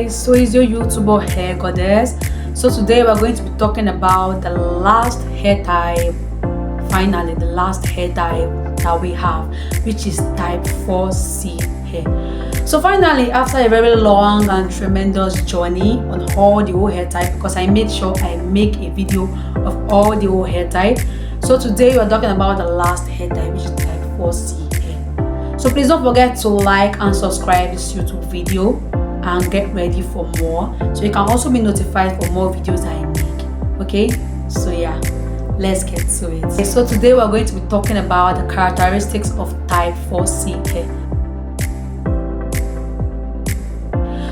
guys, so it's your YouTuber Hair Goddess. So today we're going to be talking about the last hair type, finally the last hair type that we have, which is type 4C hair. So finally, after a very long and tremendous journey on all the whole hair type, because I made sure I make a video of all the whole hair type, so today we're talking about the last hair type, which is type 4C hair. So please don't forget to like and subscribe this YouTube video and get ready for more, so you can also be notified for more videos I make. Okay, so yeah, let's get to it. Okay, so today we're going to be talking about the characteristics of type 4C hair.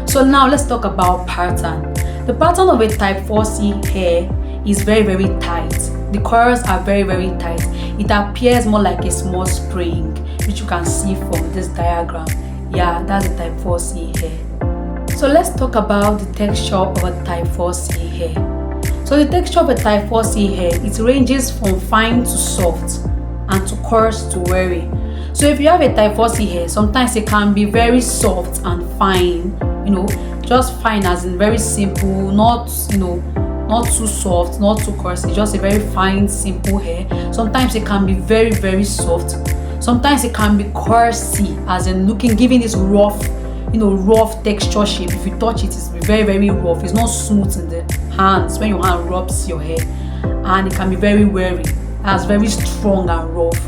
So now let's talk about pattern. The pattern of a type 4C hair is very tight. The curls are very tight. It appears more like a small spring, which you can see from this diagram. Yeah, that's a type 4C hair. So let's talk about the texture of a type 4C hair. So the texture of a type 4C hair, it ranges from fine to soft and to coarse to wiry. So if you have a type 4C hair, sometimes it can be very soft and fine, just fine as in very simple, not too soft, not too coarse. It's just a very fine, simple hair. Sometimes it can be very soft. Sometimes it can be coarsey, as in giving this rough texture shape. If you touch it, it's very rough. It's not smooth in the hands when your hand rubs your hair, and it can be very wiry, as very strong and rough.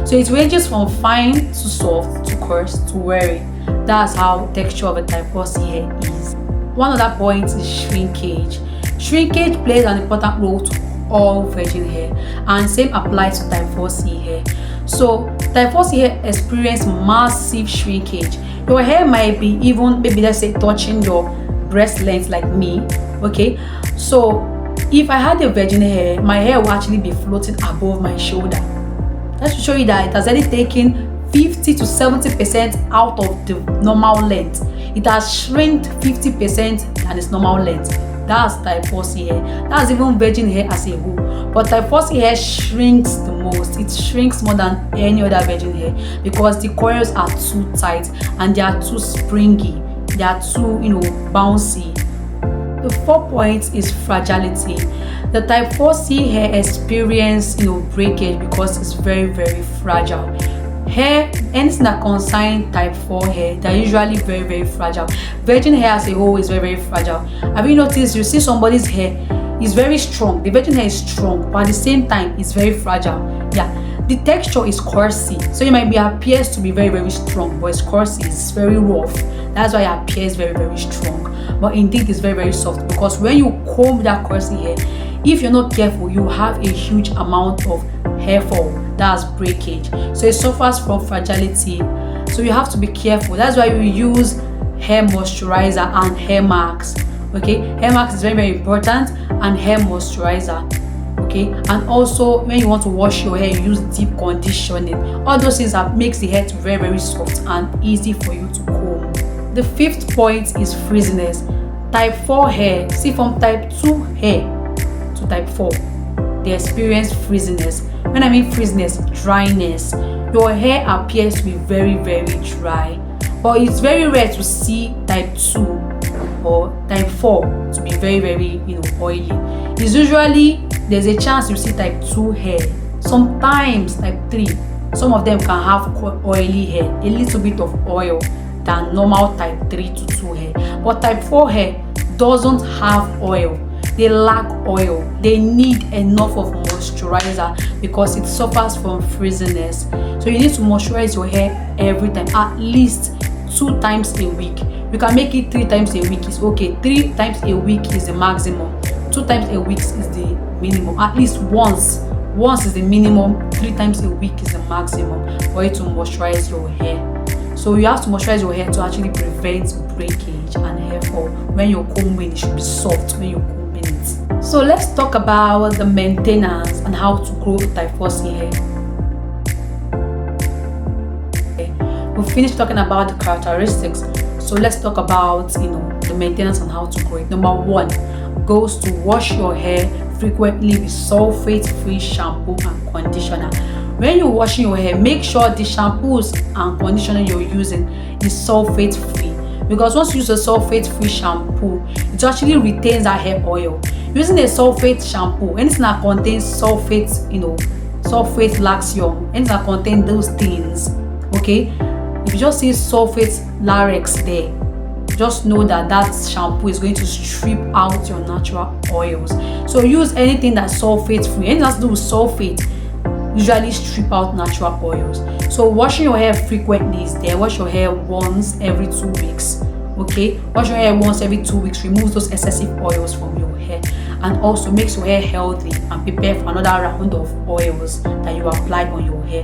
So it ranges from fine to soft to coarse to wiry. That's how texture of a type 4C hair is. One other point is shrinkage. Shrinkage plays an important role to all virgin hair, and same applies to type 4C hair. So type 4C hair experience massive shrinkage. Your hair might be even, maybe let's say, touching your breast length like me. Okay, so if I had a virgin hair, my hair will actually be floating above my shoulder. That should show you that it has already taken 50 to 70% out of the normal length. It has shrinked 50% than its normal length. That's type 4C hair. That's even virgin hair as a whole. But type 4C hair shrinks the most. It shrinks more than any other virgin hair because the coils are too tight and they are too springy. They are too, bouncy. The 4th point is fragility. The type 4C hair experience, breakage because it's very fragile. Hair, anything that concerns type 4 hair, they're usually very fragile. Virgin hair as a whole is very fragile. Have you noticed, you see somebody's hair is very strong, the virgin hair is strong, but at the same time it's very fragile. Yeah, the texture is coarsey, so it might be appears to be very strong, but it's coarsey, it's very rough. That's why it appears very strong, but indeed it's very soft, because when you comb that coarsey hair, if you're not careful, you have a huge amount of hair fall. That's breakage. So it suffers from fragility, so you have to be careful. That's why we use hair moisturizer and hair masks. Okay, hair mask is very important, and hair moisturizer. Okay, and also when you want to wash your hair, you use deep conditioning. All those things that makes the hair to very soft and easy for you to comb. The 5th point is frizziness. Type 4 hair, see, from type 2 hair to type 4, they experience frizziness. When I mean frizziness, dryness. Your hair appears to be very dry, but it's very rare to see type 2 or type 4 to be very oily. It's usually, there's a chance you see type 2 hair, sometimes type 3. Some of them can have oily hair, a little bit of oil than normal type 3 to 2 hair. But type 4 hair doesn't have oil. They lack oil. They need enough of moisturizer because it suffers from frizziness. So you need to moisturize your hair every time, at least 2 times a week. You can make it 3 times a week, is okay. 3 times a week is the maximum. 2 times a week is the minimum. At least once is the minimum. 3 times a week is the maximum for you to moisturize your hair. So you have to moisturize your hair to actually prevent breakage and hair fall. When you're combing, it should be soft when you're combing it. So let's talk about the maintenance and how to grow type 4C hair. Okay. We finished talking about the characteristics. So let's talk about the maintenance and how to grow it. Number 1 goes to wash your hair frequently with sulfate-free shampoo and conditioner. When you're washing your hair, make sure the shampoos and conditioner you're using is sulfate-free. because once you use a sulfate-free shampoo, it actually retains that hair oil. Using a sulfate shampoo, anything that contains sulfate, sulfate laxium, anything that contains those things, okay, if you just see sulfate larex there, just know that that shampoo is going to strip out your natural oils. So use anything that's sulfate free. Anything that's to do with sulfate usually strip out natural oils. So washing your hair frequently is there. Wash your hair once every 2 weeks. Okay, wash your hair once every 2 weeks. Remove those excessive oils from your hair, and also makes your hair healthy and prepare for another round of oils that you apply on your hair.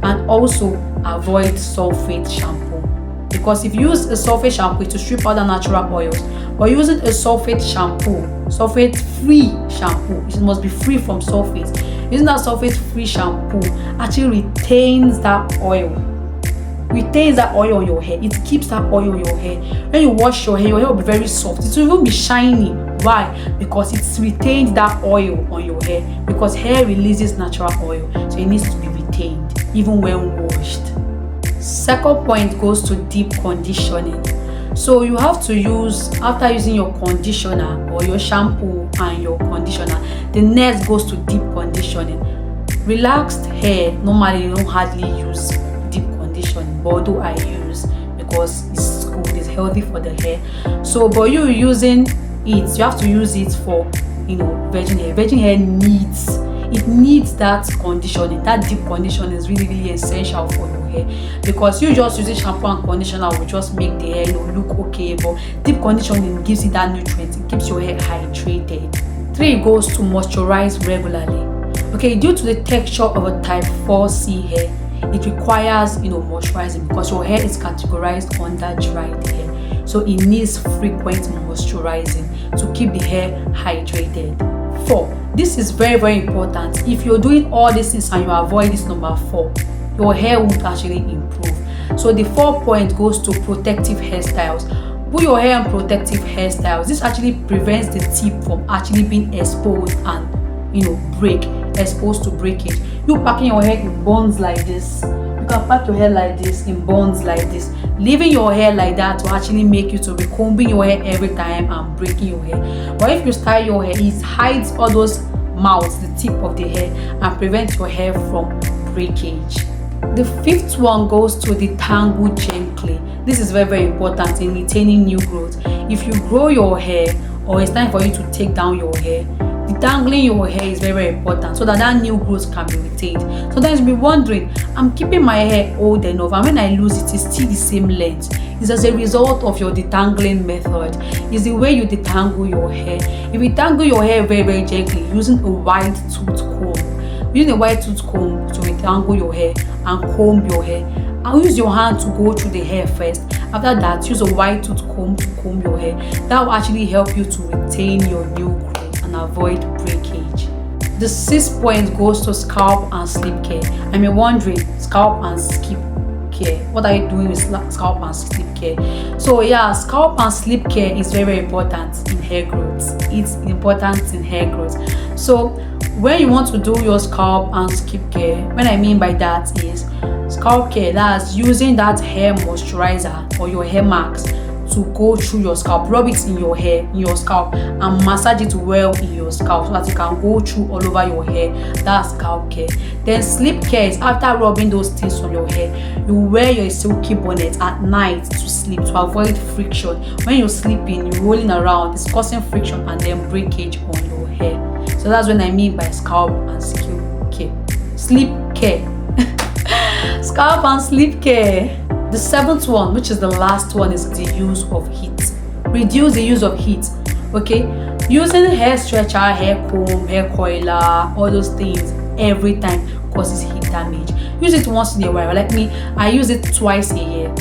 And also avoid sulfate shampoo, because if you use a sulfate shampoo to strip out the natural oils, or using a sulfate shampoo, sulfate free shampoo, it must be free from sulfate. Using that sulfate free shampoo actually retains that oil on your hair. It keeps that oil on your hair. When you wash your hair will be very soft. It will even be shiny. Why? Because it's retained that oil on your hair, because hair releases natural oil, so it needs to be retained even when washed. Second point goes to deep conditioning. So you have to use, after using your conditioner or your shampoo and your conditioner, the next goes to deep conditioning. Relaxed hair, normally you don't hardly use deep conditioning, but although I use, because it's good, it's healthy for the hair. So but you using it, you have to use it for virgin hair. Virgin hair needs that conditioning. That deep conditioning is really, really essential for your hair, because you just using shampoo and conditioner will just make the hair look okay, but deep conditioning gives it that nutrient. It keeps your hair hydrated. 3 goes to moisturize regularly. Okay, due to the texture of a type 4C hair, it requires moisturizing, because your hair is categorized under dried hair, so it needs frequent moisturizing to keep the hair hydrated. 4. This is very, very important. If you're doing all these things and you avoid this number 4, your hair won't actually improve. So the 4th point goes to protective hairstyles. Put your hair on protective hairstyles. This actually prevents the tip from actually being exposed and exposed to breakage. You packing your hair in buns like this, you can pack your hair like this in buns like this. Leaving your hair like that will actually make you to be combing your hair every time and breaking your hair. But if you style your hair, it hides all those mouths, the tip of the hair, and prevents your hair from breakage. The 5th one goes to detangle gently. This is very, very important in retaining new growth. If you grow your hair, or it's time for you to take down your hair, detangling your hair is very, very important, so that new growth can be retained. Sometimes you'll be wondering, I'm keeping my hair old enough, and when I lose it, it's still the same length. It's as a result of your detangling method. It's the way you detangle your hair. If you detangle your hair very, very gently using a wide tooth comb, using a wide tooth comb to detangle your hair and comb your hair, and use your hand to go through the hair first. After that, use a wide tooth comb to comb your hair. That will actually help you to retain your new growth and avoid breakage. The 6th point goes to scalp and sleep care. I mean, wondering, scalp and sleep care, what are you doing with scalp and sleep care? So yeah, scalp and sleep care is very, very important in hair growth. It's important in hair growth. So when you want to do your scalp and sleep care, what I mean by that is scalp care, that's using that hair moisturizer or your hair mask to go through your scalp. Rub it in your hair, in your scalp, and massage it well in your scalp so that it can go through all over your hair. That's scalp care. Then sleep care is after rubbing those things on your hair, you wear your silky bonnet at night to sleep to avoid friction. When you're sleeping, you're rolling around, it's causing friction and then breakage on your hair. So that's what I mean by scalp and sleep care. Scalp and sleep care. The 7th one, which is the last one, is the use of heat. Reduce the use of heat. Okay, using hair stretcher, hair comb, hair coiler, all those things every time causes heat damage. Use it once in a while. Like me, I use it twice a year.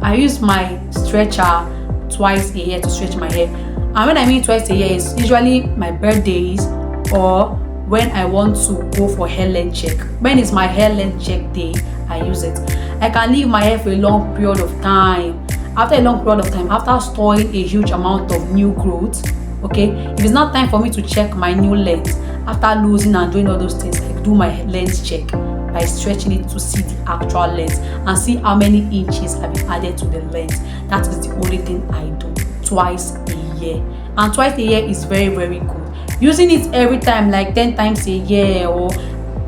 I use my stretcher twice a year to stretch my hair. And when I mean twice a year, it's usually my birthdays or when I want to go for hair length check. When it's my hair length check day, I use it. I can leave my hair for a long period of time. After a long period of time, after storing a huge amount of new growth, okay, if it's not time for me to check my new length, after losing and doing all those things, I do my length check. by stretching it to see the actual length and see how many inches have been added to the length. That is the only thing I do twice a year, and twice a year is very very good. Using it every time, like 10 times a year or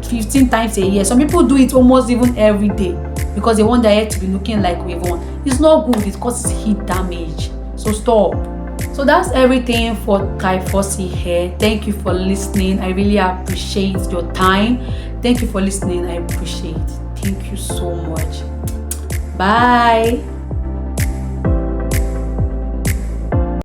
15 times a year, some people do it almost even every day because they want their hair to be looking like wave on. It's not good, it causes heat damage, so stop. So that's everything for type 4C hair. Thank you for listening. I really appreciate your time. Thank you for listening. I appreciate it. Thank you so much. Bye.